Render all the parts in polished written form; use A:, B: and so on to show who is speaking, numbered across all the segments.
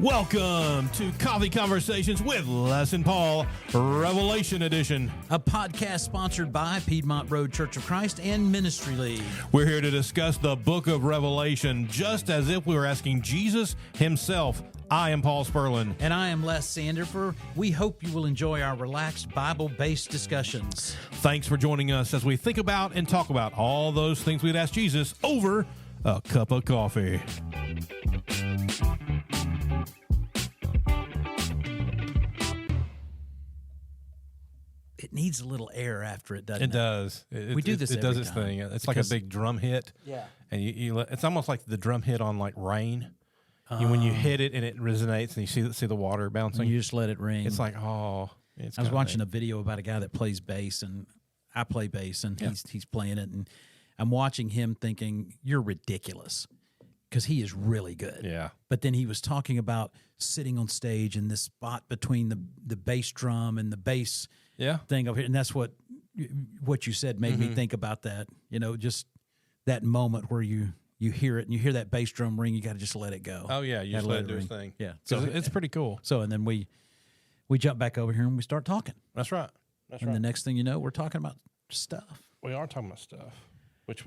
A: Welcome to Coffee Conversations with Les and Paul, Revelation Edition.
B: A podcast sponsored by Piedmont Road Church of Christ and Ministry League.
A: We're here to discuss the book of Revelation, just as if we were asking Jesus himself. I am Paul Spurlin.
B: And I am Les Sandifer. We hope you will enjoy our relaxed Bible-based discussions.
A: Thanks for joining us as we think about and talk about all those things we'd ask Jesus over a cup of coffee.
B: It needs a little air after it, doesn't it?
A: It does.
B: We do this
A: It does
B: every
A: its
B: time.
A: thing. It's like a big drum hit.
B: Yeah.
A: And it's almost like the drum hit on like rain. When you hit it and it resonates and you see the water bouncing.
B: You just let it ring.
A: It's like,
B: I was watching a video about a guy that plays bass, and I play bass, and he's playing it, and I'm watching him thinking, you're ridiculous, because he is really good.
A: Yeah.
B: But then he was talking about sitting on stage in this spot between the bass drum and the bass thing over here, and that's what you said made me think about that. You know, just that moment where you hear it and you hear that bass drum ring, you got to just let it go.
A: Oh yeah, you just let it do its thing.
B: Yeah,
A: so it's pretty cool.
B: So and then we jump back over here and we start talking.
A: That's right.
B: The next thing you know, we're talking about stuff.
A: We are talking about stuff.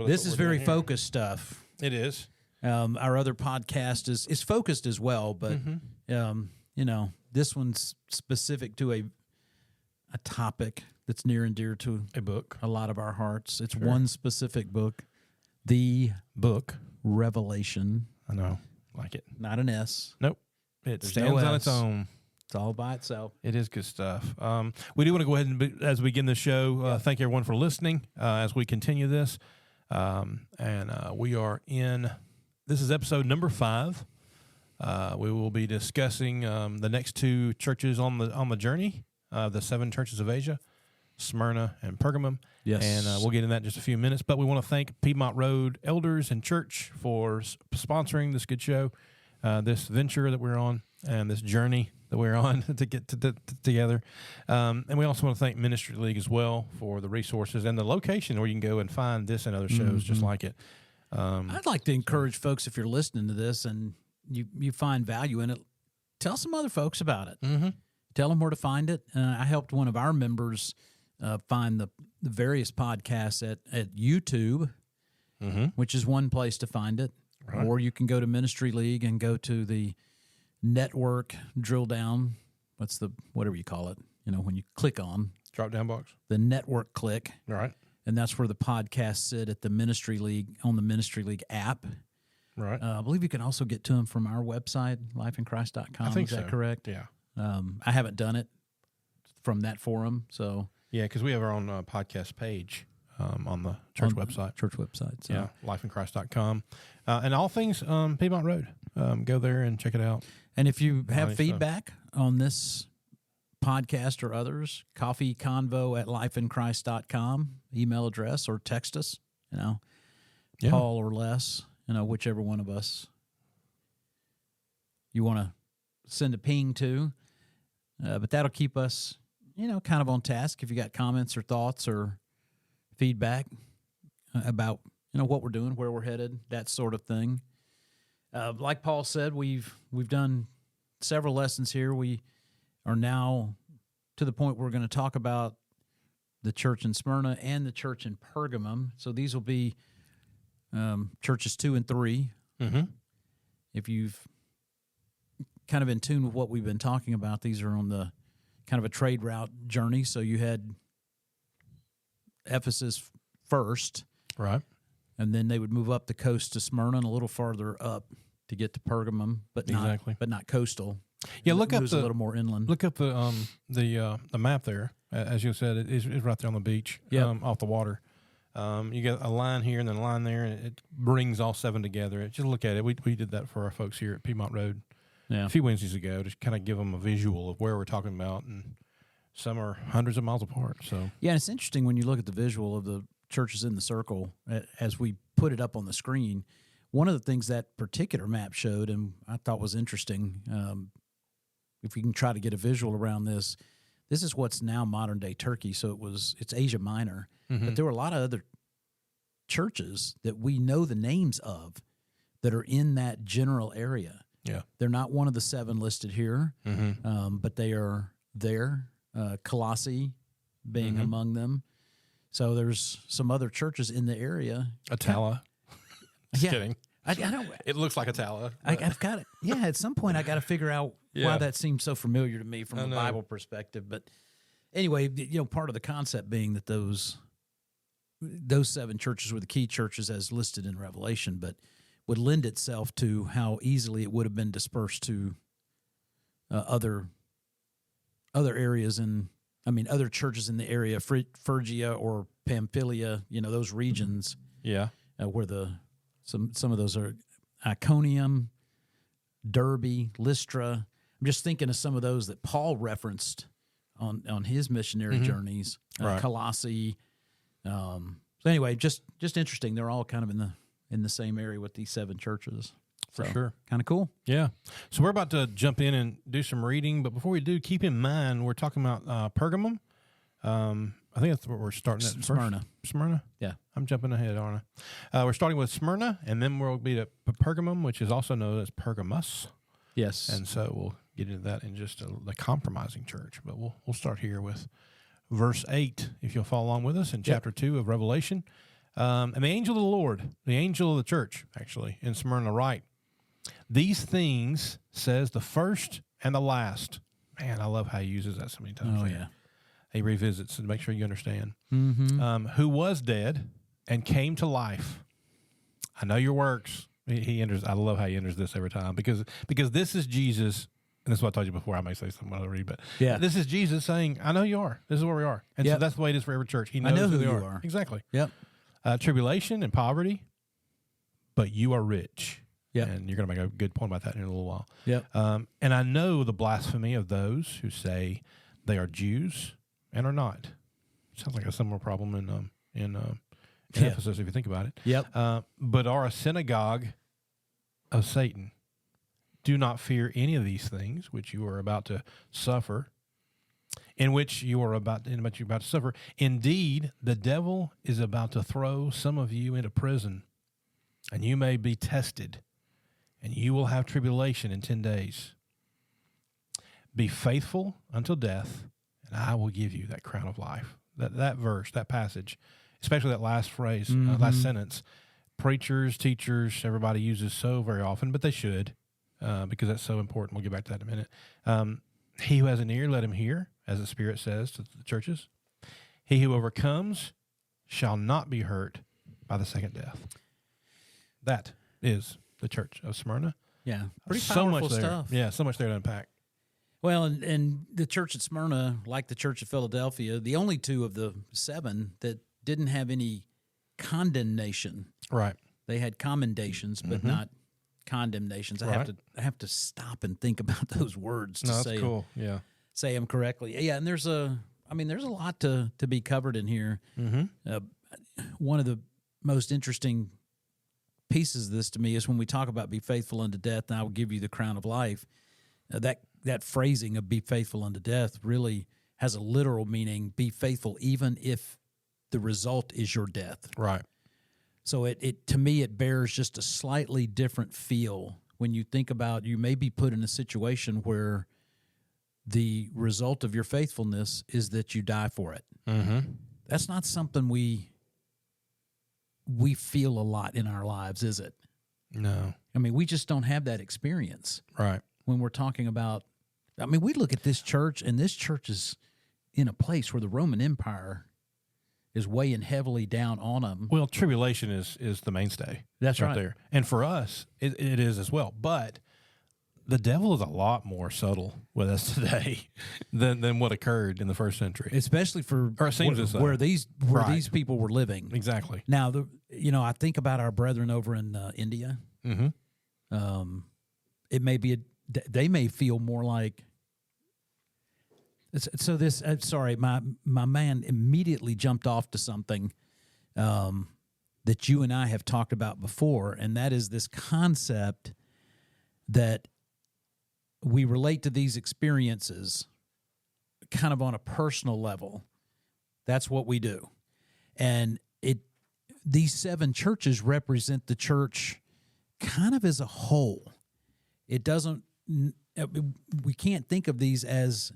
B: This is very focused stuff.
A: It is.
B: Our other podcast is focused as well, but you know, this one's specific to a topic that's near and dear to
A: A book.
B: a lot of our hearts. It's one specific book, the
A: Book.
B: Revelation.
A: I know. Like it.
B: Not an S.
A: Nope. It
B: There's
A: stands
B: no
A: on its
B: S.
A: own.
B: It's all by itself.
A: It is good stuff. We do want to go ahead and, as we begin the show, thank everyone for listening as we continue this. We are in, this is episode number 5. We will be discussing the next 2 churches on the journey, the 7 churches of Asia, Smyrna and Pergamum.
B: Yes.
A: And we'll get in that in just a few minutes. But we want to thank Piedmont Road elders and church for sponsoring this good show, this venture that we're on, and this journey that we're on to get together. And we also want to thank Ministry League as well for the resources and the location where you can go and find this and other shows just like it.
B: I'd like to encourage folks, if you're listening to this and you find value in it, tell some other folks about it.
A: Mm-hmm.
B: Tell them where to find it. I helped one of our members find the various podcasts at YouTube, which is one place to find it. Right. Or you can go to Ministry League and go to the network, drill down. Whatever you call it, you know, when you click on
A: Drop down box.
B: the network click.
A: All right.
B: And that's where the podcasts sit at the Ministry League, on the Ministry League app.
A: Right.
B: I believe you can also get to them from our website, lifeinchrist.com.
A: I think
B: Is that
A: so.
B: correct?
A: Yeah.
B: I haven't done it from that forum, so
A: Yeah, because we have our own podcast page on the church website.
B: Church website. So.
A: Yeah, lifeinchrist.com. And all things Piedmont Road. Go there and check it out.
B: And if you have
A: Nice
B: feedback on this podcast or others, coffeeconvo@lifeinchrist.com, email address, or text us, you know, Paul or Les, you know, whichever one of us you want to send a ping to. But that'll keep us, you know, kind of on task if you got comments or thoughts or feedback about, you know, what we're doing, where we're headed, that sort of thing. Like Paul said, we've done several lessons here. We are now to the point where we're going to talk about the church in Smyrna and the church in Pergamum. So these will be churches 2 and 3.
A: Mm-hmm.
B: If you've kind of in tune with what we've been talking about, these are on the kind of a trade route journey. So you had Ephesus first.
A: Right.
B: And then they would move up the coast to Smyrna and a little farther up to get to Pergamum, but not coastal.
A: Yeah, look up
B: a little more inland.
A: Look up the map there. As you said, it is right there on the beach, off the water. You got a line here and then a line there, and it brings all 7 together. Just look at it. We did that for our folks here at Piedmont Road a few Wednesdays ago, to kind of give them a visual of where we're talking about, and some are hundreds of miles apart. So
B: yeah, and it's interesting when you look at the visual of the churches in the circle as we put it up on the screen. One of the things that particular map showed, and I thought was interesting, if we can try to get a visual around this, this is what's now modern day Turkey. So it's Asia Minor, but there were a lot of other churches that we know the names of that are in that general area.
A: Yeah.
B: They're not one of the 7 listed here, but they are there, Colossae being among them. So there's some other churches in the area.
A: Atala. Just kidding.
B: I don't.
A: It looks like Atala.
B: I've got it. Yeah, at some point I got to figure out why that seems so familiar to me from a Bible perspective. But anyway, part of the concept being that those 7 churches were the key churches as listed in Revelation, but would lend itself to how easily it would have been dispersed to other areas other churches in the area, Phrygia or Pamphylia, those regions.
A: Yeah.
B: Where some of those are Iconium, Derbe, Lystra. I'm just thinking of some of those that Paul referenced on his missionary journeys.
A: Right.
B: Colossae. So anyway, just interesting. They're all kind of in the same area with these 7 churches.
A: For sure.
B: Kind of cool.
A: Yeah. So we're about to jump in and do some reading, but before we do, keep in mind we're talking about Pergamum. I think that's what we're starting at.
B: Smyrna.
A: Smyrna?
B: Yeah.
A: I'm jumping ahead, aren't I? We're starting with Smyrna, and then we'll be at Pergamum, which is also known as Pergamus.
B: Yes.
A: And so we'll get into that in just the compromising church. But we'll start here with verse 8, if you'll follow along with us in chapter 2 of Revelation. And the angel of the Lord, the angel of the church, actually, in Smyrna, write, "These things says the first and the last." Man, I love how he uses that so many times.
B: Oh, yeah.
A: He revisits to make sure you understand.
B: Mm-hmm.
A: Who was dead and came to life. I know your works. He enters. I love how he enters this every time because this is Jesus. And this is what I told you before. I may say something I'll read, but this is Jesus saying, "I know you are. This is where we are." And so that's the way it is for every church. He knows
B: I know who
A: they
B: you are.
A: Exactly.
B: Yep.
A: Tribulation and poverty, but you are rich.
B: Yep.
A: And you're going to make a good point about that in a little while.
B: Yep.
A: And I know the blasphemy of those who say they are Jews and are not. Sounds like a similar problem in Ephesus if you think about it.
B: Yep.
A: But are a synagogue of Satan. Do not fear any of these things which you are about to suffer. In which you are about to suffer. Indeed, the devil is about to throw some of you into prison, and you may be tested, and you will have tribulation in 10 days. Be faithful until death, and I will give you that crown of life. That verse, that passage, especially that last phrase, last sentence, preachers, teachers, everybody uses so very often, but they should, because that's so important. We'll get back to that in a minute. He who has an ear, let him hear, as the Spirit says to the churches. He who overcomes shall not be hurt by the second death. That is the church of Smyrna.
B: Yeah. Pretty
A: so
B: powerful
A: much there.
B: stuff.
A: Yeah, so much there to unpack.
B: Well, and the church at Smyrna, like the church of Philadelphia, the only 2 of the 7 that didn't have any condemnation.
A: Right.
B: They had commendations, but not condemnations. I have to stop and think about those words to
A: that's cool. Yeah.
B: say them correctly. Yeah, and there's a lot to be covered in here. One of the most interesting pieces of this to me is when we talk about be faithful unto death, and I will give you the crown of life. That phrasing of be faithful unto death really has a literal meaning, be faithful even if the result is your death.
A: Right.
B: So it to me, it bears just a slightly different feel when you think about you may be put in a situation where the result of your faithfulness is that you die for it. That's not something we feel a lot in our lives, is it?
A: No.
B: I mean, we just don't have that experience.
A: Right.
B: When we're talking about, I mean, we look at this church, and this church is in a place where the Roman Empire is weighing heavily down on them.
A: Well, tribulation is the mainstay.
B: That's right.
A: there. And for us, it is as well. But the devil is a lot more subtle with us today than what occurred in the first century.
B: Especially for
A: or it seems
B: where these people were living.
A: Exactly.
B: Now, I think about our brethren over in India. It may be they may feel more like. So this, sorry, my man immediately jumped off to something that you and I have talked about before, and that is this concept that we relate to these experiences kind of on a personal level. That's what we do. And these 7 churches represent the church kind of as a whole. it doesn't. We can't think of these as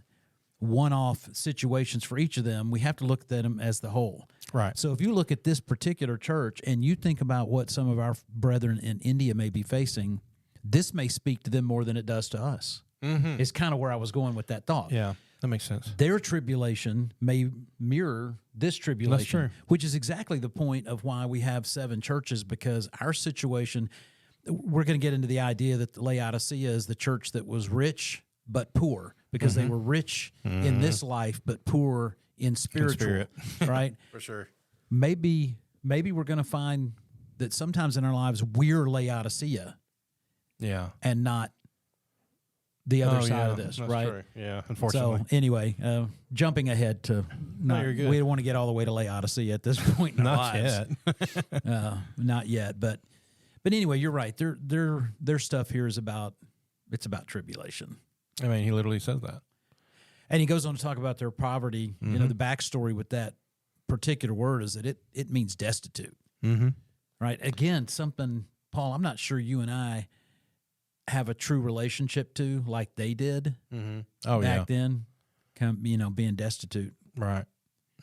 B: one-off situations for each of them. We have to look at them as the whole.
A: Right.
B: So if you look at this particular church and you think about what some of our brethren in India may be facing, this may speak to them more than it does to us. Mm-hmm. It's kind of where I was going with that thought.
A: Yeah, that makes sense.
B: Their tribulation may mirror this tribulation.
A: That's true.
B: Which is exactly the point of why we have 7 churches, because our situation, we're going to get into the idea that Laodicea is the church that was rich but poor, because they were rich in this life but poor in spiritual, right?
A: For sure.
B: Maybe we're going to find that sometimes in our lives we're Laodicea, and not the other side of this,
A: that's
B: right?
A: True. Yeah, unfortunately.
B: So anyway, jumping ahead to
A: you're good.
B: We don't want to get all the way to Laodicea at this point in our lives.
A: Yet.
B: Not yet, but anyway, you're right. Their stuff here is about tribulation.
A: I mean, he literally says that.
B: And he goes on to talk about their poverty.
A: Mm-hmm.
B: You know, the backstory with that particular word is that it means destitute.
A: Mm-hmm.
B: Right? Again, something, Paul, I'm not sure you and I have a true relationship to like they did back then, being destitute.
A: Right.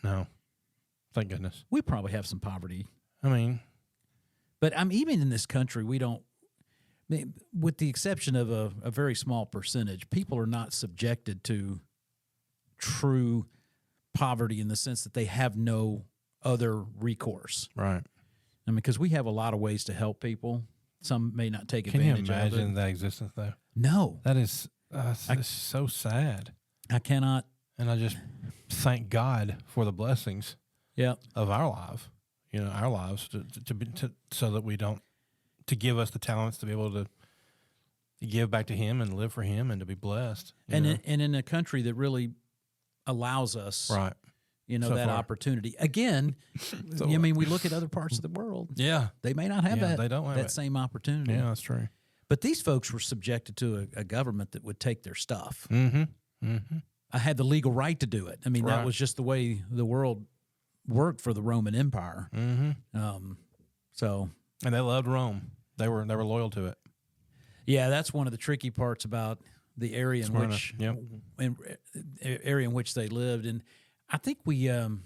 A: No. Thank goodness.
B: We probably have some poverty.
A: I mean.
B: But even in this country, we don't, with the exception of a very small percentage, people are not subjected to true poverty in the sense that they have no other recourse.
A: Right.
B: I mean, because we have a lot of ways to help people. Some may not take advantage of it.
A: Can you imagine that existence, though?
B: No.
A: That is it's so sad.
B: I cannot.
A: And I just thank God for the blessings of our life, our lives, to so that we don't, to give us the talents to be able to give back to Him and live for Him and to be blessed.
B: And in a country that really allows us,
A: right,
B: so that far. Opportunity. Again, we look at other parts of the world.
A: Yeah.
B: They may not have that.
A: They don't have
B: that same opportunity.
A: Yeah, that's true.
B: But these folks were subjected to a government that would take their stuff.
A: Mm-hmm. Mm-hmm.
B: I had the legal right to do it. I mean,
A: right.
B: That was just the way the world worked for the Roman Empire.
A: Mm-hmm. And they loved Rome. They were loyal to it.
B: Yeah, that's one of the tricky parts about the area in
A: Smyrna.
B: area in which they lived. And I think we trying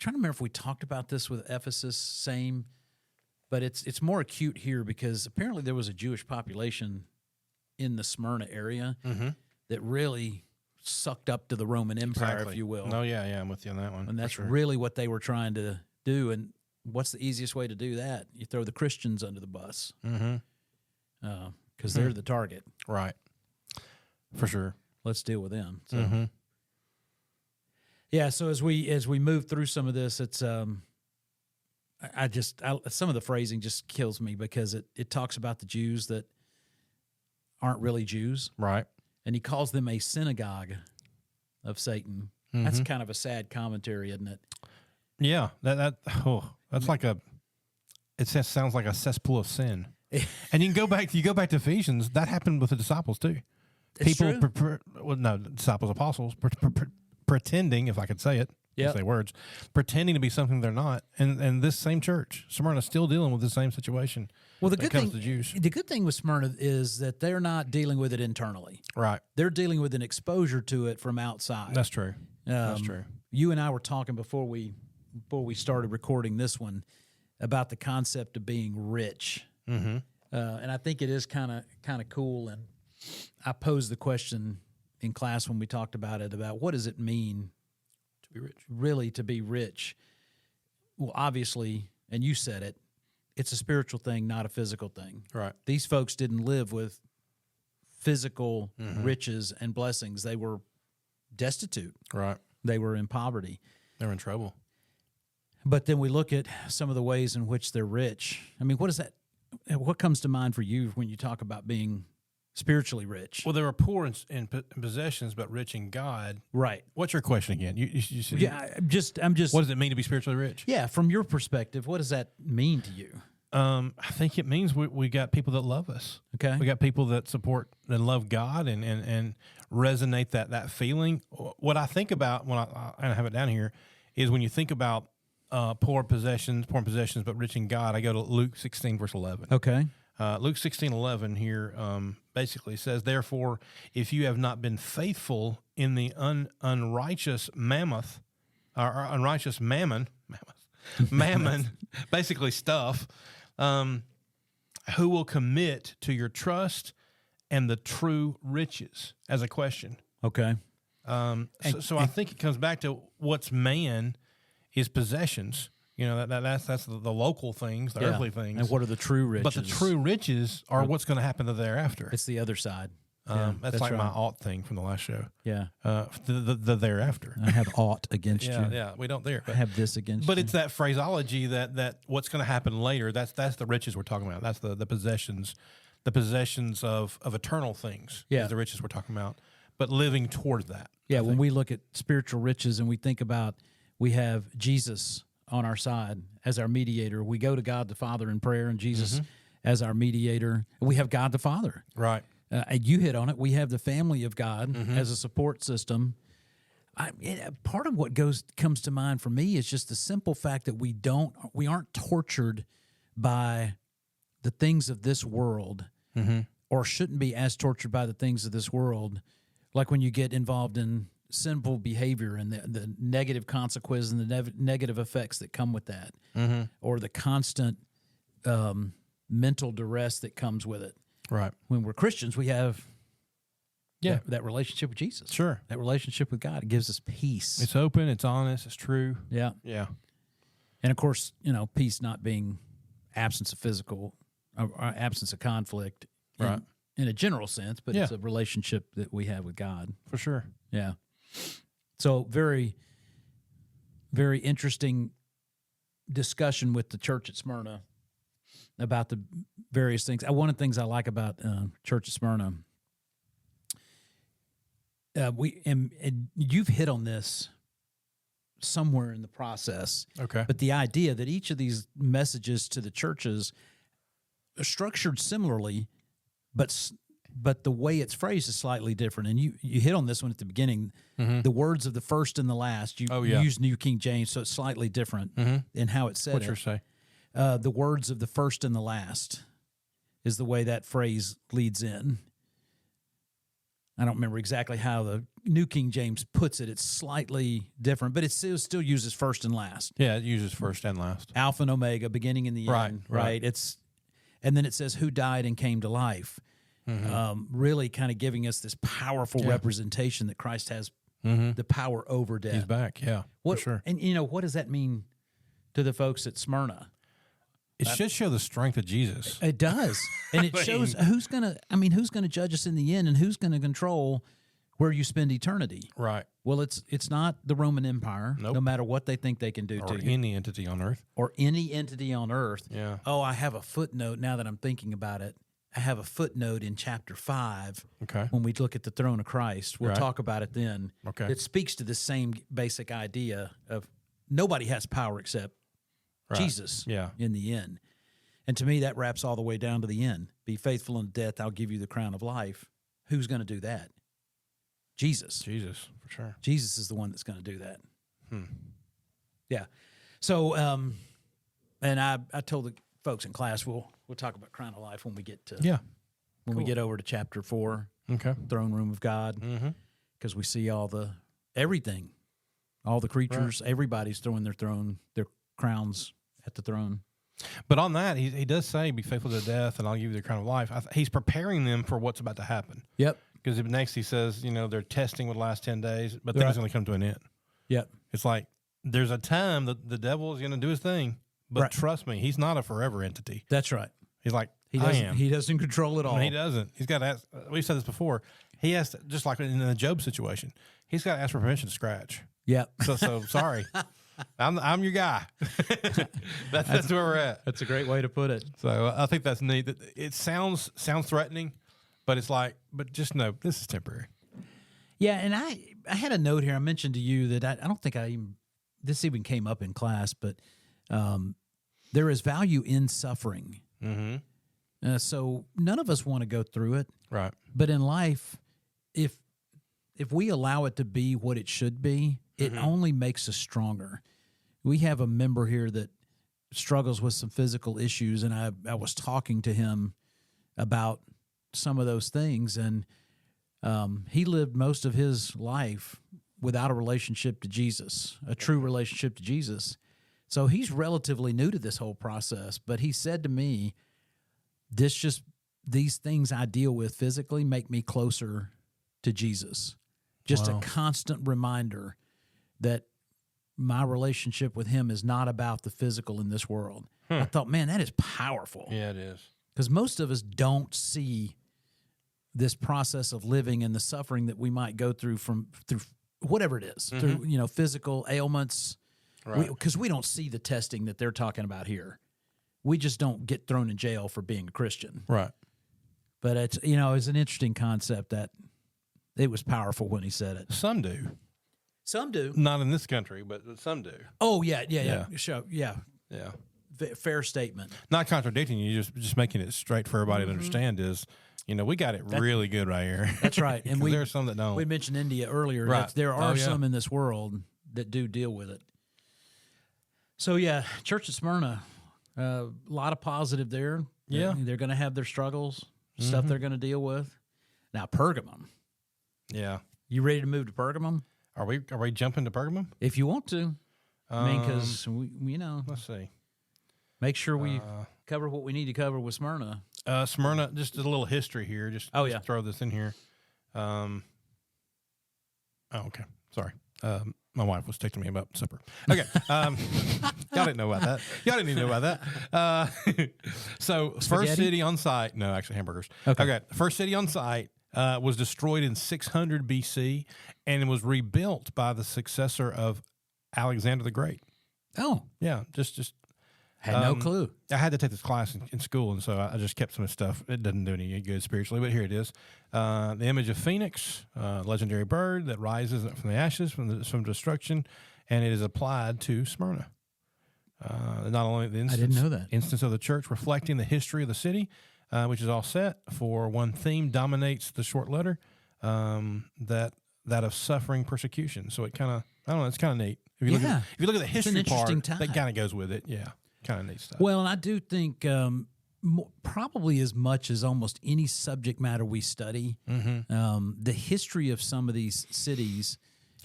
B: to remember if we talked about this with Ephesus, same, but it's more acute here because apparently there was a Jewish population in the Smyrna area that really sucked up to the Roman Empire, if you will.
A: Oh, yeah, I'm with you on that one.
B: And that's really what they were trying to do. And what's the easiest way to do that? You throw the Christians under the bus. Because they're the target.
A: Right. For sure.
B: Let's deal with them. So. Yeah, so as we move through some of this, it's some of the phrasing just kills me because it talks about the Jews that aren't really Jews.
A: Right.
B: And he calls them a synagogue of Satan. That's kind of a sad commentary, isn't it?
A: Yeah. That's like it sounds like a cesspool of sin. And you go back to Ephesians, that happened with the disciples too.
B: It's
A: People,
B: true.
A: disciples, apostles, pretending, if I could say it, say words, pretending to be something they're not. And this same church, Smyrna, is still dealing with the same situation.
B: Well,
A: the good
B: thing with Smyrna is that they're not dealing with it internally.
A: Right.
B: They're dealing with an exposure to it from outside.
A: That's true. That's true.
B: You and I were talking before we started recording this one about the concept of being rich. And I think it is kind of cool. And I posed the question in class when we talked about it, about what does it mean
A: to be rich?
B: Really, to be rich. Well, obviously, and you said it, it's a spiritual thing, not a physical thing.
A: Right.
B: These folks didn't live with physical riches and blessings. They were destitute.
A: Right.
B: They were in poverty.
A: They were in trouble.
B: But then we look at some of the ways in which they're rich. I mean, what comes to mind for you when you talk about being spiritually rich?
A: Well, they were poor in possessions, but rich in God.
B: Right.
A: What's your question again? You said,
B: I'm just.
A: What does it mean to be spiritually rich?
B: Yeah, from your perspective, what does that mean to you?
A: I think it means we got people that love us.
B: Okay.
A: We got people that support and love God and resonate that feeling. What I think about when I have it down here is when you think about poor possessions, but rich in God, I go to Luke 16, verse 11.
B: Okay.
A: Luke 16:11 here basically says, "Therefore, if you have not been faithful in the unrighteous mammon, basically stuff, who will commit to your trust and the true riches?" As a question.
B: Okay.
A: So I think it comes back to what's man is possessions. You know, that's the local things, the earthly things.
B: And what are the true riches?
A: But the true riches are what's going to happen to thereafter.
B: It's the other side.
A: That's like my ought thing from the last show.
B: Yeah.
A: The thereafter.
B: I have ought against you.
A: Yeah, we don't there.
B: I have this against you.
A: But it's that phraseology that what's going to happen later, that's the riches we're talking about. That's the possessions of eternal things is the riches we're talking about. But living towards that.
B: Yeah, when we look at spiritual riches and we think about we have Jesus on our side as our mediator. We go to God the Father in prayer and Jesus as our mediator. We have God the Father.
A: Right.
B: You hit on it. We have the family of God as a support system. Part of what comes to mind for me is just the simple fact that we aren't tortured by the things of this world or shouldn't be as tortured by the things of this world. Like when you get involved in sinful behavior and the negative consequences and the negative effects that come with that, or the constant mental duress that comes with it.
A: Right.
B: When we're Christians, we have that relationship with Jesus.
A: Sure.
B: That relationship with God. It gives us peace.
A: It's open, it's honest, it's true.
B: Yeah.
A: Yeah.
B: And of course, peace not being absence of physical or absence of conflict in a general sense, but it's a relationship that we have with God.
A: For sure.
B: Yeah. So very, very interesting discussion with the church at Smyrna about the various things. One of the things I like about church at Smyrna, and you've hit on this somewhere in the process.
A: Okay.
B: But the idea that each of these messages to the churches are structured similarly, but the way it's phrased is slightly different. And you hit on this one at the beginning, the words of the first and the last. You use New King James, so it's slightly different in how it's said.
A: What's your say?
B: The words of the first and the last is the way that phrase leads in. I don't remember exactly how the New King James puts it. It's slightly different, but it still uses first and last.
A: Yeah, it uses first and last.
B: Alpha and Omega, beginning and the end. Right. And then it says who died and came to life. Really kind of giving us this powerful representation that Christ has the power over death.
A: He's back, for sure.
B: And, what does that mean to the folks at Smyrna?
A: It should show the strength of Jesus.
B: It does. And it shows who's going to judge us in the end and who's going to control where you spend eternity.
A: Right.
B: Well, it's not the Roman Empire, no matter what they think they can do to you.
A: Or any entity on earth.
B: Or any entity on earth.
A: Yeah.
B: Oh, I have a footnote now that I'm thinking about it. I have a footnote in chapter 5 when we look at the throne of Christ. We'll talk about it then.
A: Okay.
B: It speaks to the same basic idea of nobody has power except Jesus in the end. And to me, that wraps all the way down to the end. Be faithful in death, I'll give you the crown of life. Who's going to do that? Jesus.
A: Jesus, for sure.
B: Jesus is the one that's going to do that. Yeah. So, and I told the folks in class, we'll talk about crown of life when we get to we get over to chapter 4, throne room of God, because we see all the creatures, everybody's throwing their crowns at the throne.
A: But on that, he does say, "Be faithful to death, and I'll give you the crown of life." He's preparing them for what's about to happen.
B: Yep.
A: Because next he says, their testing would last 10 days, but then it's going to come to an end.
B: Yep.
A: It's like there's a time that the devil is going to do his thing, but trust me, he's not a forever entity.
B: That's right.
A: He's like,
B: He doesn't control it all.
A: No, he doesn't. He's got to ask. We've said this before. He has to, just like in the Job situation, he's got to ask for permission to scratch.
B: Yep.
A: So sorry. I'm your guy. that's where we're at.
B: That's a great way to put it.
A: So I think that's neat. It sounds threatening, but it's like, but just know this is temporary.
B: Yeah, and I had a note here. I mentioned to you that I don't think this even came up in class, but there is value in suffering. So none of us want to go through it.
A: Right.
B: But in life, if we allow it to be what it should be, it only makes us stronger. We have a member here that struggles with some physical issues, and I was talking to him about some of those things. And he lived most of his life without a relationship to Jesus, a true relationship to Jesus. So he's relatively new to this whole process. But he said to me, these things I deal with physically make me closer to Jesus. Just a constant reminder that my relationship with him is not about the physical in this world. I thought, man, that is powerful.
A: Yeah, it is.
B: Because most of us don't see this process of living and the suffering that we might go through through whatever it is, through physical ailments.
A: Right.
B: Because we don't see the testing that they're talking about here. We just don't get thrown in jail for being a Christian.
A: Right.
B: But it's an interesting concept that it was powerful when he said it.
A: Some do.
B: Some do.
A: Not in this country, but some do.
B: Oh, yeah. Sure, yeah.
A: Yeah.
B: Fair statement.
A: Not contradicting you, just making it straight for everybody to understand is, we got it really good right here.
B: That's right. And
A: there are some that don't.
B: We mentioned India earlier.
A: Right.
B: There are some in this world that do deal with it. So, yeah, Church of Smyrna, a lot of positive there.
A: Yeah.
B: They're going to have their struggles, stuff they're going to deal with. Now, Pergamum.
A: Yeah.
B: You ready to move to Pergamum?
A: Are we jumping to Pergamum?
B: If you want to. Because,
A: let's see.
B: Make sure we cover what we need to cover with Smyrna.
A: Smyrna, just a little history here. Just throw this in here. Okay. Sorry. My wife was texting me about supper. Okay. Y'all didn't know about that. Y'all didn't even know about that. So
B: Spaghetti?
A: first city on site. No, actually hamburgers. Okay. First city on site was destroyed in 600 BC and it was rebuilt by the successor of Alexander the Great.
B: Oh.
A: Yeah. Just
B: had no clue.
A: I had to take this class in school, and so I just kept some of the stuff. It doesn't do any good spiritually, but here it is. The image of Phoenix, legendary bird that rises from the ashes from destruction, and it is applied to Smyrna. Not only the
B: I didn't know that.
A: instance of the church reflecting the history of the city, which is all set for one theme dominates the short letter, that of suffering persecution. So it kind of, I don't know, it's kind of neat. If you look at the history part, that kind of goes with it. Yeah. Kind of neat stuff.
B: Well, and I do think probably as much as almost any subject matter we study, the history of some of these cities,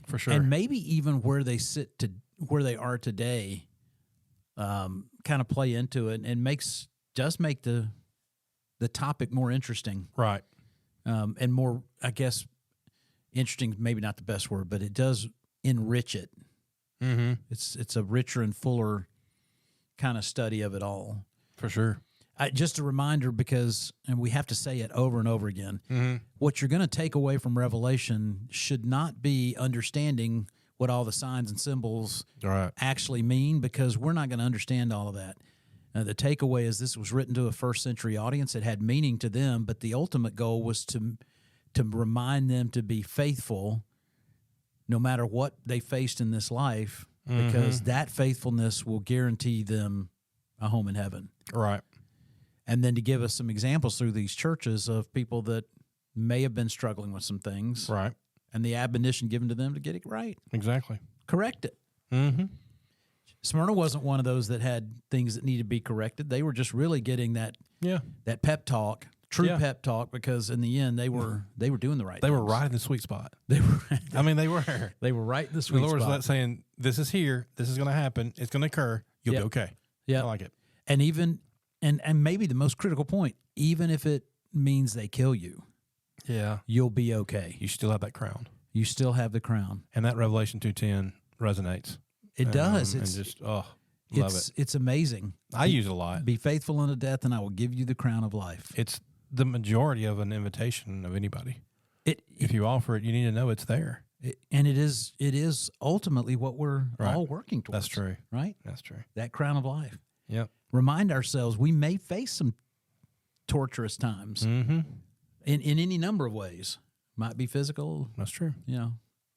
A: for sure,
B: and maybe even where they where they are today, kind of play into it, and does make the topic more interesting,
A: right?
B: And more, I guess, interesting. Maybe not the best word, but it does enrich it. Mm-hmm. It's a richer and fuller kind of study of it all.
A: For sure.
B: Just a reminder, and we have to say it over and over again, what you're going to take away from Revelation should not be understanding what all the signs and symbols actually mean, because we're not going to understand all of that. The takeaway is this was written to a first century audience. It had meaning to them, but the ultimate goal was to remind them to be faithful no matter what they faced in this life, because that faithfulness will guarantee them a home in heaven.
A: Right.
B: And then to give us some examples through these churches of people that may have been struggling with some things.
A: Right.
B: And the admonition given to them to get it right.
A: Exactly.
B: Correct it. Mm-hmm. Smyrna wasn't one of those that had things that needed to be corrected. They were just really getting that pep talk, pep talk, because in the end they were doing the right thing.
A: They were right in the sweet spot.
B: They were right in the sweet spot.
A: The Lord was not saying, this is here, this is going to happen, it's going to occur, you'll be okay.
B: Yeah.
A: I like it.
B: And even and maybe the most critical point, even if it means they kill you, you'll be okay.
A: You still have that crown.
B: You still have the crown.
A: And that Revelation 2:10 resonates.
B: It does.
A: Love it.
B: It's amazing.
A: I use it a lot.
B: Be faithful unto death, and I will give you the crown of life.
A: It's the majority of an invitation of anybody. If you offer it, you need to know it's there.
B: And it is ultimately what we're all working towards.
A: That's true.
B: Right?
A: That's true.
B: That crown of life.
A: Yep.
B: Remind ourselves we may face some torturous times in any number of ways. Might be physical.
A: That's true.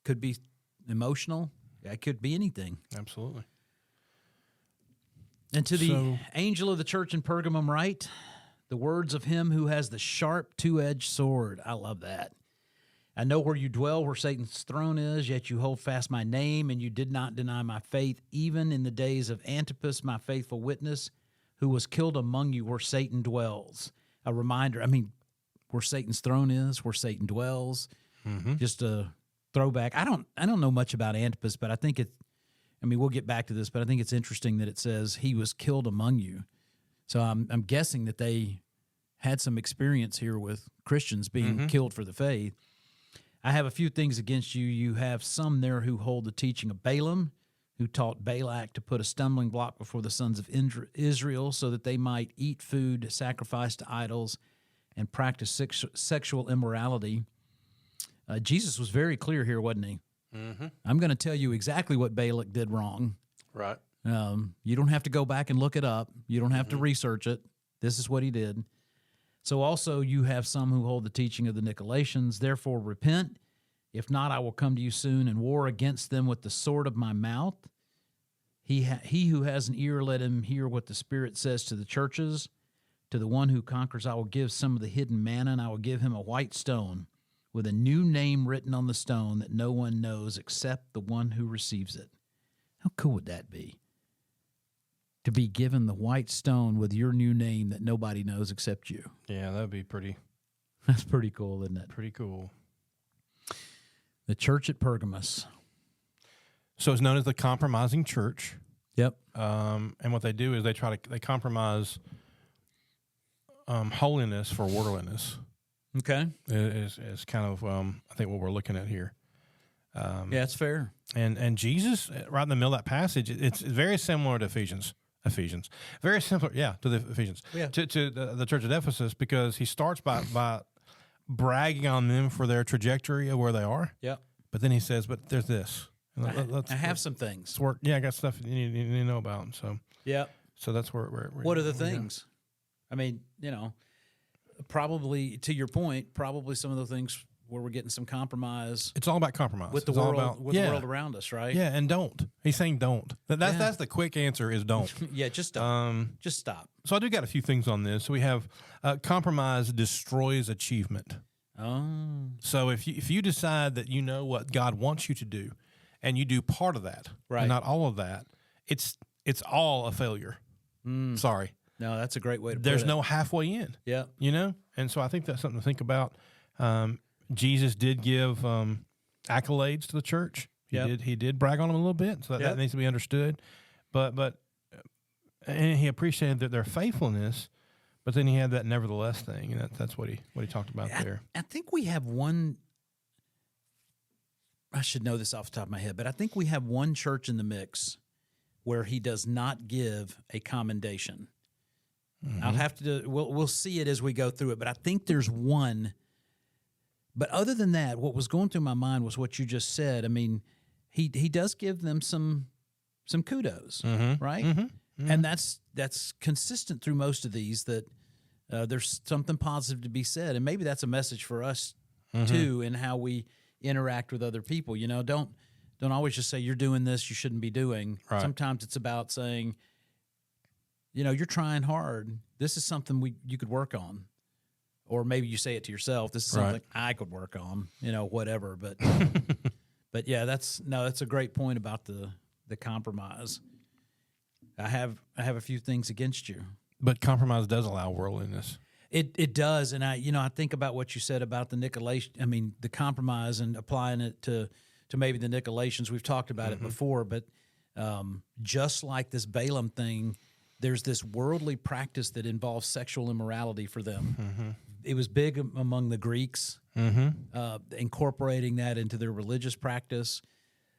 B: Could be emotional. It could be anything.
A: Absolutely.
B: And to the angel of the church in Pergamum write, the words of him who has the sharp two-edged sword. I love that. I know where you dwell, where Satan's throne is, yet you hold fast my name, and you did not deny my faith, even in the days of Antipas, my faithful witness, who was killed among you where Satan dwells. a reminder. I mean, where Satan's throne is, where Satan dwells. Just a throwback. I don't know much about Antipas, but I think we'll get back to this, but I think it's interesting that it says he was killed among you. So I'm guessing that they had some experience here with Christians being killed for the faith. I have a few things against you. You have some there who hold the teaching of Balaam, who taught Balak to put a stumbling block before the sons of Israel so that they might eat food sacrificed to idols and practice sexual immorality. Jesus was very clear here, wasn't he? I'm going to tell you exactly what Balak did wrong.
A: Right.
B: You don't have to go back and look it up. You don't have to research it. This is what he did. So also you have some who hold the teaching of the Nicolaitans. Therefore repent. If not, I will come to you soon and war against them with the sword of my mouth. He who has an ear, let him hear what the Spirit says to the churches. To the one who conquers, I will give some of the hidden manna, and I will give him a white stone with a new name written on the stone that no one knows except the one who receives it. How cool would that be? To be given the white stone with your new name that nobody knows except you.
A: Yeah, that would be pretty.
B: That's pretty cool, isn't it?
A: Pretty cool.
B: The church at Pergamus.
A: So it's known as the compromising church.
B: Yep.
A: And what they do is they compromise holiness for worldliness.
B: Okay.
A: Is kind of I think what we're looking at here.
B: Yeah, it's fair.
A: And Jesus, right in the middle of that passage, it's very similar to Ephesians. Very similar, to the Ephesians, to the church at Ephesus, because he starts by bragging on them for their trajectory of where they are.
B: Yeah.
A: But then he says, but there's this.
B: I have some things.
A: Let's work. Yeah, I got stuff you need to know about. So
B: yeah.
A: So that's where we're
B: what are the things? I mean, probably to your point, probably some of the things where we're getting some compromise.
A: It's all about compromise
B: with the
A: it's
B: world,
A: all about,
B: with the world around us, right?
A: Yeah, and don't. He's saying don't. That's the quick answer is don't.
B: Yeah, just stop. Just stop.
A: So I do got a few things on this. So we have compromise destroys achievement.
B: Oh.
A: So if you decide that you know what God wants you to do, and you do part of that,
B: right,
A: and not all of that, it's all a failure. Sorry.
B: No, that's a great way to put it.
A: There's no halfway in.
B: Yeah.
A: And so I think that's something to think about. Jesus did give accolades to the church. He did brag on them a little bit, so that needs to be understood. But and he appreciated their faithfulness, but then he had that nevertheless thing, and that's what he talked about there.
B: I think we have one. I should know this off the top of my head, but I think we have one church in the mix where he does not give a commendation. I'll have to we'll see it as we go through it, but I think there's one. But other than that, what was going through my mind was what you just said. I mean, he does give them some kudos, right? And that's consistent through most of these, that there's something positive to be said, and maybe that's a message for us too in how we interact with other people. Don't always just say you're doing this you shouldn't be doing. Right. Sometimes it's about saying, you're trying hard. This is something you could work on. Or maybe you say it to yourself. This is something I could work on, whatever. But but yeah, that's a great point about the compromise. I have a few things against you.
A: But compromise does allow worldliness.
B: It does, and I think about what you said about the Nicolaitan. I mean, the compromise and applying it to maybe the Nicolaitans. We've talked about it before, but just like this Balaam thing, there's this worldly practice that involves sexual immorality for them. It was big among the Greeks, incorporating that into their religious practice.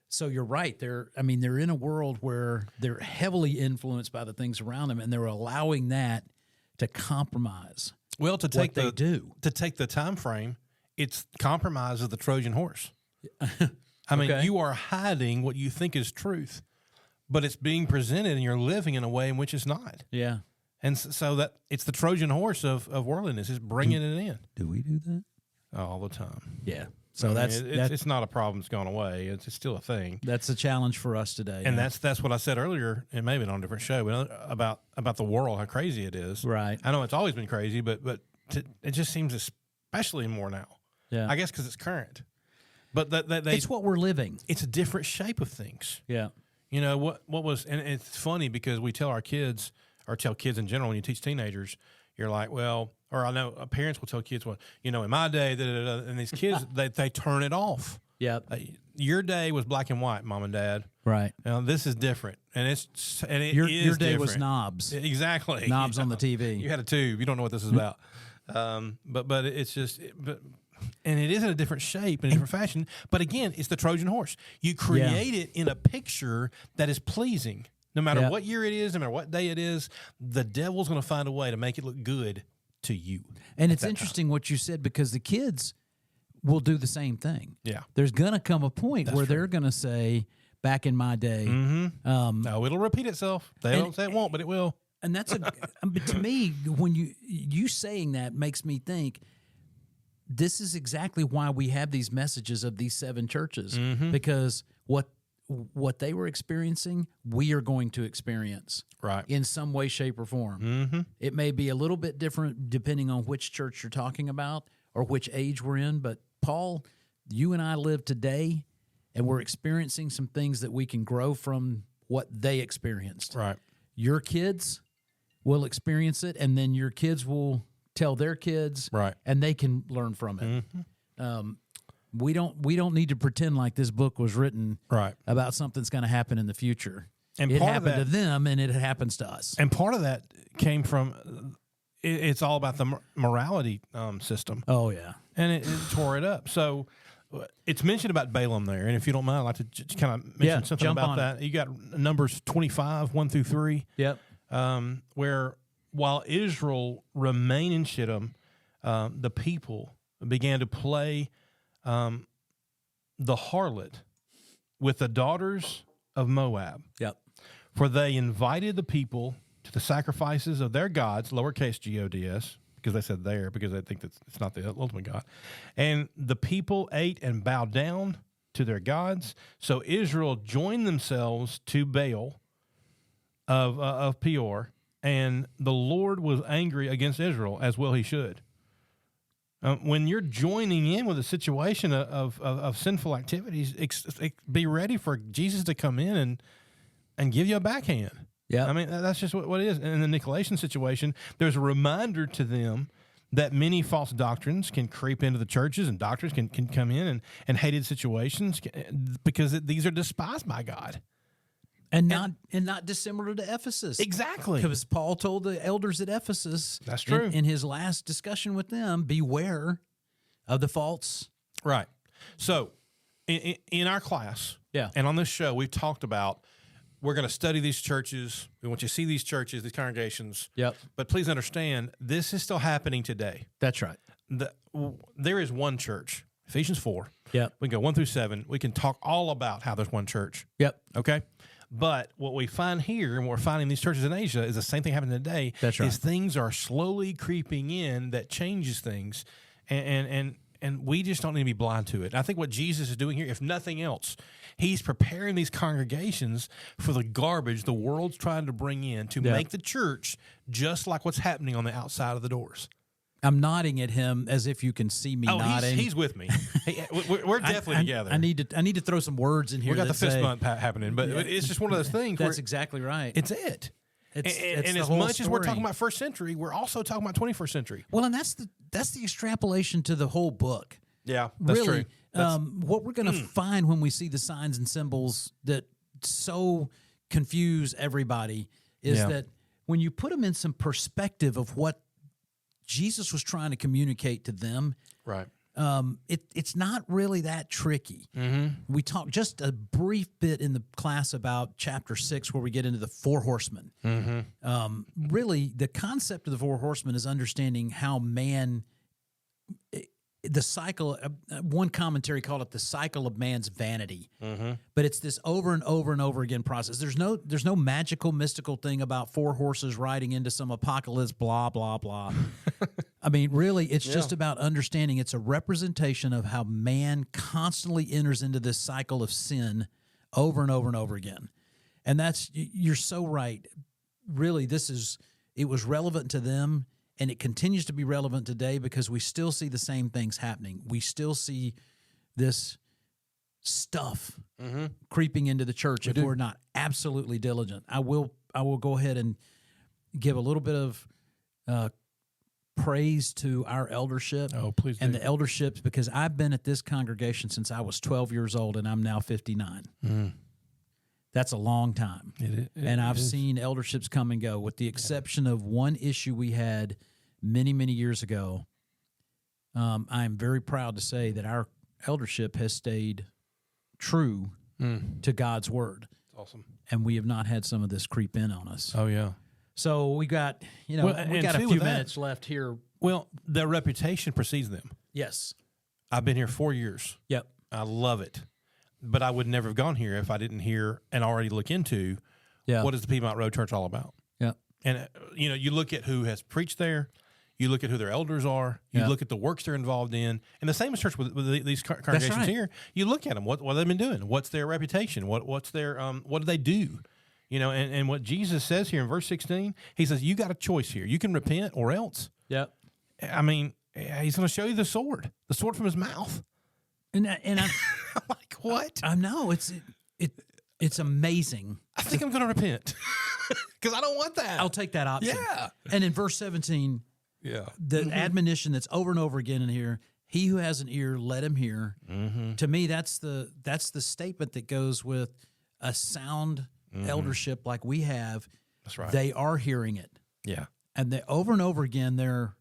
B: So you're right. They're in a world where they're heavily influenced by the things around them, and they're allowing that to compromise.
A: Well, to take
B: the
A: time frame, it's compromise of the Trojan horse. I mean, you are hiding what you think is truth, but it's being presented, and you're living in a way in which it's not.
B: Yeah.
A: And so that it's the Trojan horse of worldliness. It's bringing it in.
B: Do we do that?
A: All the time.
B: Yeah. So
A: it's not a problem that's gone away. It's still a thing.
B: That's a challenge for us today.
A: And that's what I said earlier, and maybe on a different show, but about the world, how crazy it is.
B: Right.
A: I know it's always been crazy, but it just seems especially more now.
B: Yeah.
A: I guess because it's current. But
B: it's what we're living.
A: It's a different shape of things.
B: Yeah.
A: What was, and it's funny because we tell our kids, or tell kids in general when you teach teenagers, you're like, well, or I know parents will tell kids, well, in my day, and these kids, they turn it off.
B: Yep.
A: Your day was black and white, mom and dad.
B: Right.
A: Now this is different, and it
B: Your
A: is
B: day
A: different.
B: was knobs.
A: Exactly.
B: Knobs on the TV.
A: You had a tube. You don't know what this is about. But it's just, and it is in a different shape and a different fashion. But again, it's the Trojan horse. You create it in a picture that is pleasing. No matter what year it is, no matter what day it is, the devil's going to find a way to make it look good to you.
B: And it's interesting what you said, because the kids will do the same thing.
A: Yeah.
B: There's going to come a point where they're going to say, back in my day.
A: No, it'll repeat itself. They don't say it won't, but it will.
B: And that's but to me, when you saying that makes me think, this is exactly why we have these messages of these 7 churches, because what they were experiencing, we are going to experience,
A: right,
B: in some way, shape, or form. It may be a little bit different depending on which church you're talking about or which age we're in. But Paul, you and I live today, and we're experiencing some things that we can grow from what they experienced.
A: Right.
B: Your kids will experience it, and then your kids will tell their kids,
A: right,
B: and they can learn from it. We don't need to pretend like this book was written about something that's going to happen in the future. And it happened to them, and it happens to us.
A: And part of that came from it's all about the morality system.
B: Oh yeah,
A: and it tore it up. So it's mentioned about Balaam there, and if you don't mind, I'd like to just kind of mention something about that. You got Numbers 25, 1-3.
B: Yep.
A: Where while Israel remained in Shittim, the people began to play the harlot with the daughters of Moab.
B: Yep.
A: For they invited the people to the sacrifices of their gods, lowercase gods, because they said there, because they think that it's not the ultimate God. And the people ate and bowed down to their gods. So Israel joined themselves to Baal of Peor, and the Lord was angry against Israel, as well he should. When you're joining in with a situation of sinful activities, be ready for Jesus to come in and give you a backhand.
B: Yeah,
A: I mean, that's just what it is. And in the Nicolaitans situation, there's a reminder to them that many false doctrines can creep into the churches, and doctors can come in and hated situations because these are despised by God.
B: And not dissimilar to Ephesus.
A: Exactly.
B: Because Paul told the elders at Ephesus,
A: that's true,
B: in his last discussion with them, beware of the false.
A: Right. So in our class and on this show, we've talked about, we're going to study these churches. We want you to see these churches, these congregations.
B: Yep.
A: But please understand, this is still happening today.
B: That's right.
A: There is one church, Ephesians 4.
B: Yep.
A: We can go 1-7. We can talk all about how there's one church.
B: Yep.
A: Okay? But what we find here, and what we're finding in these churches in Asia, is the same thing happening today.
B: That's right.
A: Is things are slowly creeping in that changes things, and we just don't need to be blind to it. I think what Jesus is doing here, if nothing else, he's preparing these congregations for the garbage the world's trying to bring in to make the church just like what's happening on the outside of the doors.
B: I'm nodding at him as if you can see me nodding.
A: He's with me. We're definitely together.
B: I need to throw some words in here.
A: We got the fist bump happening, but it's just one of those things.
B: That's exactly right.
A: It's it. And as much as we're talking about first century, we're also talking about 21st century.
B: Well, and that's the extrapolation to the whole book.
A: Yeah, that's
B: really,
A: true.
B: What we're going to find when we see the signs and symbols that so confuse everybody is that when you put them in some perspective of what Jesus was trying to communicate to them,
A: right?
B: It's not really that tricky.
A: Mm-hmm.
B: We talked just a brief bit in the class about chapter 6, where we get into the 4 horsemen.
A: Mm-hmm.
B: Really, the concept of the 4 horsemen is understanding how man, the cycle. One commentary called it the cycle of man's vanity.
A: Mm-hmm.
B: But it's this over and over and over again process. There's no magical, mystical thing about 4 horses riding into some apocalypse, blah, blah, blah. I mean, really, it's just about understanding it's a representation of how man constantly enters into this cycle of sin over and over and over again. And you're so right. Really, it was relevant to them, and it continues to be relevant today because we still see the same things happening. We still see this stuff creeping into the church if we're not absolutely diligent. I will go ahead and give a little bit of praise to our eldership.
A: Oh, please do.
B: And the elderships, because I've been at this congregation since I was 12 years old, and I'm now 59. That's a long time. And I've seen elderships come and go, with the exception of one issue we had many, many years ago. I'm very proud to say that our eldership has stayed true to God's word.
A: Awesome.
B: And we have not had some of this creep in on us.
A: Oh, yeah.
B: So we got, we got a few minutes left here.
A: Well, their reputation precedes them.
B: Yes.
A: I've been here 4 years.
B: Yep.
A: I love it. But I would never have gone here if I didn't hear and already look into what is the Piedmont Road Church all about.
B: Yep.
A: And, you look at who has preached there. You look at who their elders are. You look at the works they're involved in. And the same is church with these congregations here. You look at them. What have they been doing? What's their reputation? What's their what do they do? And what Jesus says here in verse 16, he says, you got a choice here. You can repent or else.
B: Yep.
A: I mean, he's going to show you the sword from his mouth.
B: And I'm
A: like, what?
B: I know it's amazing.
A: I think I'm going to repent because I don't want that.
B: I'll take that option.
A: Yeah.
B: And in verse 17, the admonition that's over and over again in here, he who has an ear, let him hear. To me, that's the statement that goes with a sound eldership like we have.
A: That's right.
B: They are hearing it.
A: Yeah.
B: And they over and over again, they're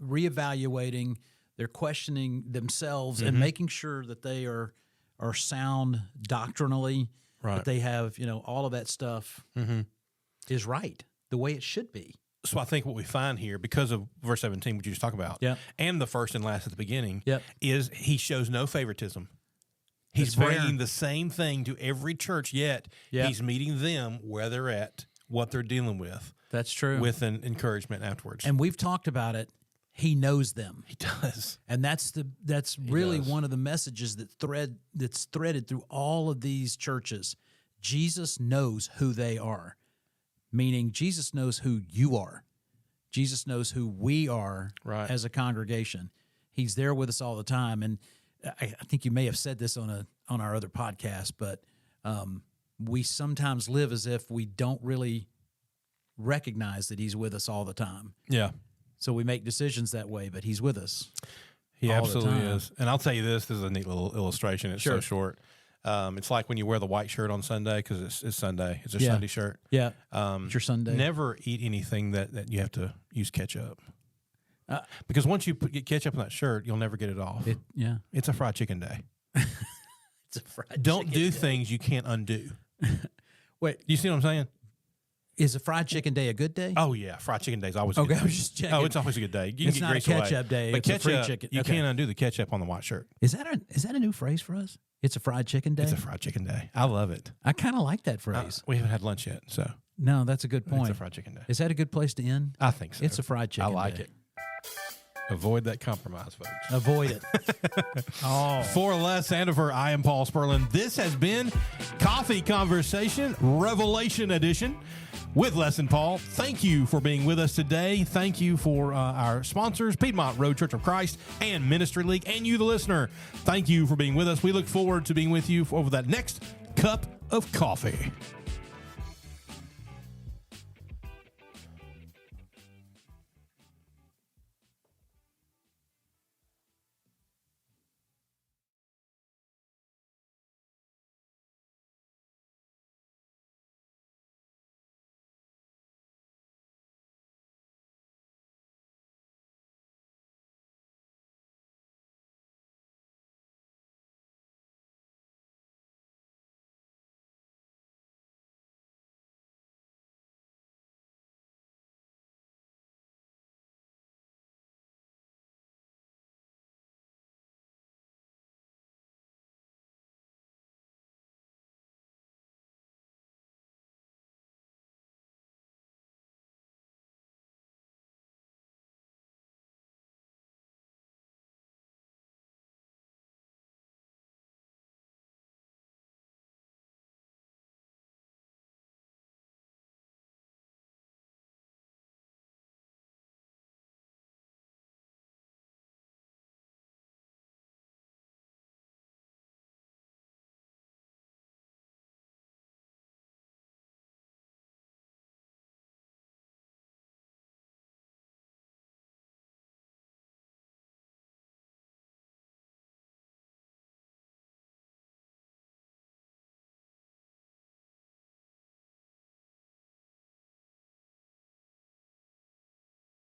B: reevaluating, they're questioning themselves and making sure that they are sound doctrinally, that they have, all of that stuff is right, the way it should be.
A: So I think what we find here, because of verse 17, which you just talked about, and the first and last at the beginning, is he shows no favoritism. He's bringing the same thing to every church, yet he's meeting them where they're at, what they're dealing with.
B: That's true.
A: With an encouragement afterwards.
B: And we've talked about it. He knows them.
A: He does.
B: And that's really one of the messages that's threaded through all of these churches. Jesus knows who they are, meaning Jesus knows who you are. Jesus knows who we are as a congregation. He's there with us all the time. And I think you may have said this on our other podcast, but we sometimes live as if we don't really recognize that he's with us all the time.
A: Yeah.
B: So we make decisions that way, but he's with us.
A: He absolutely is. And I'll tell you this is a neat little illustration. It's so short. It's like when you wear the white shirt on Sunday because it's Sunday. It's a Sunday shirt.
B: Yeah. It's your Sunday.
A: Never eat anything that you have to use ketchup. Because once you get ketchup on that shirt, you'll never get it off. It's a fried chicken day.
B: It's a fried chicken
A: Don't do
B: day.
A: things you can't undo.
B: Wait.
A: You see what I'm saying?
B: Is a fried chicken day a good day?
A: Oh, yeah. Fried chicken day is always a good day.
B: I was just checking.
A: Oh, it's always a good day. You
B: it's
A: can
B: not
A: get
B: a ketchup day.
A: But
B: it's
A: ketchup,
B: a free chicken.
A: You can't undo the ketchup on the white shirt.
B: Is that a new phrase for us? It's a fried chicken day?
A: It's a fried chicken day. I love it.
B: I kind of like that phrase.
A: We haven't had lunch yet, so.
B: No, that's a good point.
A: It's a fried chicken day.
B: Is that a good place to end?
A: I think so.
B: It's a fried chicken day.
A: I like it. Avoid that compromise, folks.
B: Avoid it.
A: For Les and for I am Paul Sperlin. This has been Coffee Conversation, Revelation Edition with Les and Paul. Thank you for being with us today. Thank you for our sponsors, Piedmont Road Church of Christ and Ministry League, and you, the listener. Thank you for being with us. We look forward to being with you over that next cup of coffee.